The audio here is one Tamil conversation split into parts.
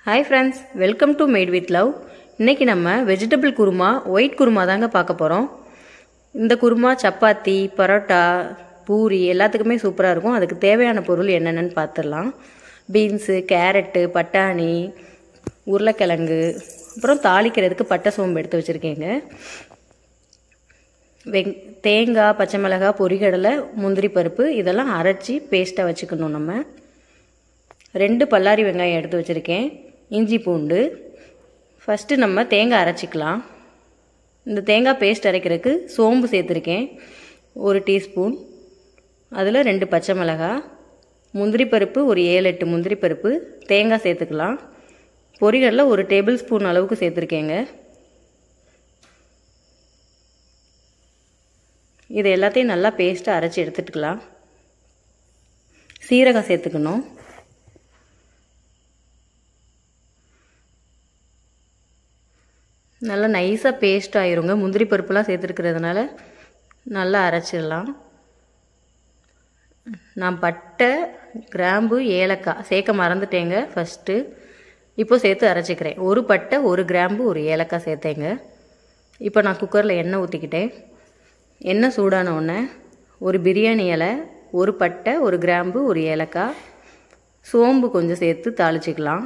Hi friends, welcome to Made with Love. இன்னைக்கு நம்ம வெஜிடபிள் குருமா, ஒயிட் குருமா தாங்க பார்க்க போறோம். இந்த குருமா சப்பாத்தி, பரோட்டா, பூரி எல்லாத்துக்குமே சூப்பரா இருக்கும். அதுக்கு தேவையான பொருள் என்னென்னன்னு பார்த்துடலாம். பீன்ஸ், கேரட், பட்டாணி, உருளைக்கிழங்கு, அப்புறம் தாளிக்கிறதுக்கு பட்டை சோம்பு எடுத்து வச்சிருக்கேங்க. தேங்காய், பச்சை மிளகாய், பொரிகடலை, முந்திரி பருப்பு இதெல்லாம் அரைச்சி பேஸ்ட்டாக வச்சுக்கணும். நம்ம 2 பல்லாரி வெங்காயம் எடுத்து வச்சுருக்கேன். இஞ்சி பூண்டு. ஃபஸ்ட்டு நம்ம தேங்காய் அரைச்சிக்கலாம். இந்த தேங்காய் பேஸ்ட் அரைக்கிறதுக்கு சோம்பு சேர்த்துருக்கேன் 1 டீஸ்பூன். அதில் 2 பச்சை மிளகாய், முந்திரி பருப்பு ஒரு 7-8 முந்திரி பருப்பு, தேங்காய் சேர்த்துக்கலாம். பொரிகடலை 1 டேபிள் ஸ்பூன் அளவுக்கு சேர்த்துருக்கேங்க. இது எல்லாத்தையும் நல்லா பேஸ்ட்டாக அரைச்சி எடுத்துக்கலாம். சீரகம் சேர்த்துக்கணும். நல்லா நைஸாக பேஸ்ட் ஆயிருங்க. முந்திரி பருப்புலாம் சேர்த்துருக்கிறதுனால நல்லா அரைச்சிடலாம். நான் பட்டை, கிராம்பு, ஏலக்காய் சேர்க்க மறந்துட்டேங்க ஃபஸ்ட்டு. இப்போ சேர்த்து அரைச்சிக்கிறேன். 1 பட்டை, 1 கிராம்பு, 1 ஏலக்காய் சேர்த்தேங்க. இப்போ நான் குக்கரில் எண்ணெய் ஊற்றிக்கிட்டேன். எண்ணெய் சூடான உடனே 1 பிரியாணி இலை, 1 பட்டை, 1 கிராம்பு, 1 ஏலக்காய், சோம்பு கொஞ்சம் சேர்த்து தாளிச்சிக்கலாம்.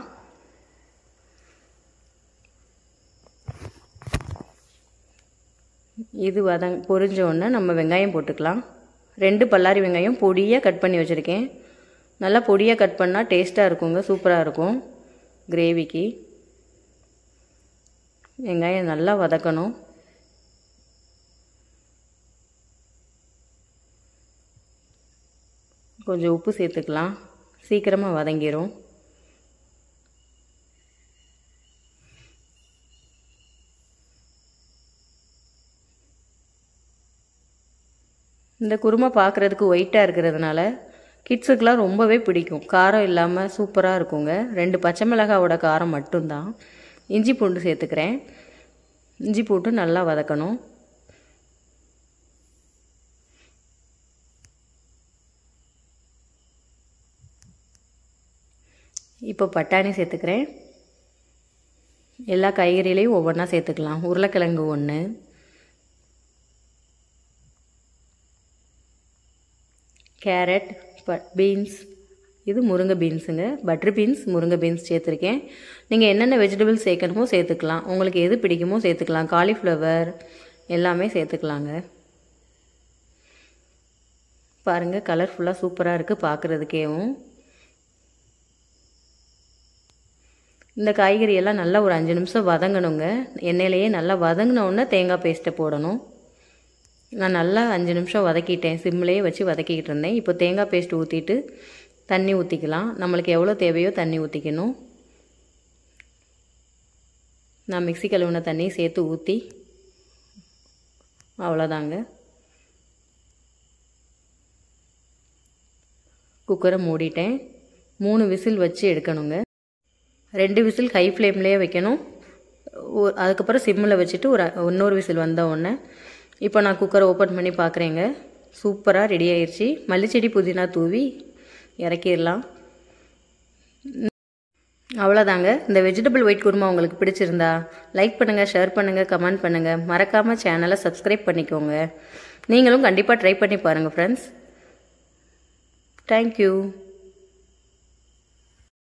இது பொரிஞ்ச உடனே நம்ம வெங்காயம் போட்டுக்கலாம். 2 பல்லாரி வெங்காயம் பொடியாக கட் பண்ணி வச்சுருக்கேன். நல்லா பொடியாக கட் பண்ணால் டேஸ்ட்டாக இருக்குங்க, சூப்பராக இருக்கும் கிரேவிக்கு. வெங்காயம் நல்லா வதக்கணும். கொஞ்சம் உப்பு சேர்த்துக்கலாம், சீக்கிரமாக வதங்கிடும். இந்த குருமா பார்க்குறதுக்கு ஒயிட்டாக இருக்கிறதுனால கிட்ஸுக்கெலாம் ரொம்பவே பிடிக்கும். காரம் இல்லாமல் சூப்பராக இருக்குங்க. 2 பச்சை மிளகாவோட காரம் மட்டும்தான். இஞ்சி பூண்டு சேர்த்துக்கிறேன். இஞ்சி போட்டு நல்லா வதக்கணும். இப்போ பட்டாணி சேர்த்துக்கிறேன். எல்லா காய்கறிகளையும் ஒவ்வொன்றா சேர்த்துக்கலாம். உருளைக்கிழங்கு 1, கேரட், பீன்ஸ், இது முருங்கை பீன்ஸுங்க, பட்டர் பீன்ஸ், முருங்கை பீன்ஸ் சேர்த்துருக்கேன். நீங்கள் என்னென்ன வெஜிடபிள்ஸ் சேர்க்கணுமோ சேர்த்துக்கலாம். உங்களுக்கு எது பிடிக்குமோ சேர்த்துக்கலாம். காலிஃப்ளவர் எல்லாமே சேர்த்துக்கலாங்க. பாருங்கள், கலர்ஃபுல்லாக சூப்பராக இருக்குது பார்க்குறதுக்கேவும். இந்த காய்கறியெல்லாம் நல்லா ஒரு 5 நிமிஷம் வதங்கணுங்க. எண்ணெயிலேயே நல்லா வதங்கினோடனே தேங்காய் பேஸ்ட்டை போடணும். நான் நல்லா 5 நிமிஷம் வதக்கிட்டேன். சிம்லேயே வச்சு வதக்கிக்கிட்டு இருந்தேன். இப்போ தேங்காய் பேஸ்ட் ஊற்றிட்டு தண்ணி ஊற்றிக்கலாம். நம்மளுக்கு எவ்வளோ தேவையோ தண்ணி ஊற்றிக்கணும். நான் மிக்ஸி கழுவின தண்ணி சேர்த்து ஊற்றி அவ்வளோதாங்க. குக்கரை மூடிட்டேன். 3 விசில் வச்சு எடுக்கணுங்க. 2 விசில் ஹை ஃப்ளேம்லேயே வைக்கணும். அதுக்கப்புறம் சிம்மில் வச்சுட்டு இன்னொரு விசில் வந்த உடனே இப்போ நான் குக்கரை ஓப்பன் பண்ணி பார்க்குறேங்க. சூப்பராக ரெடி ஆயிடுச்சு. மல்லிச்செடி, புதினா தூவி இறக்கிடலாம். அவ்வளோதாங்க. இந்த வெஜிடபிள் ஒயிட் குருமா உங்களுக்கு பிடிச்சிருந்தா லைக் பண்ணுங்கள், ஷேர் பண்ணுங்கள், கமெண்ட் பண்ணுங்கள். மறக்காமல் சேனலை சப்ஸ்கிரைப் பண்ணிக்கோங்க. நீங்களும் கண்டிப்பாக ட்ரை பண்ணி பாருங்கள் ஃப்ரெண்ட்ஸ். தேங்க்யூ.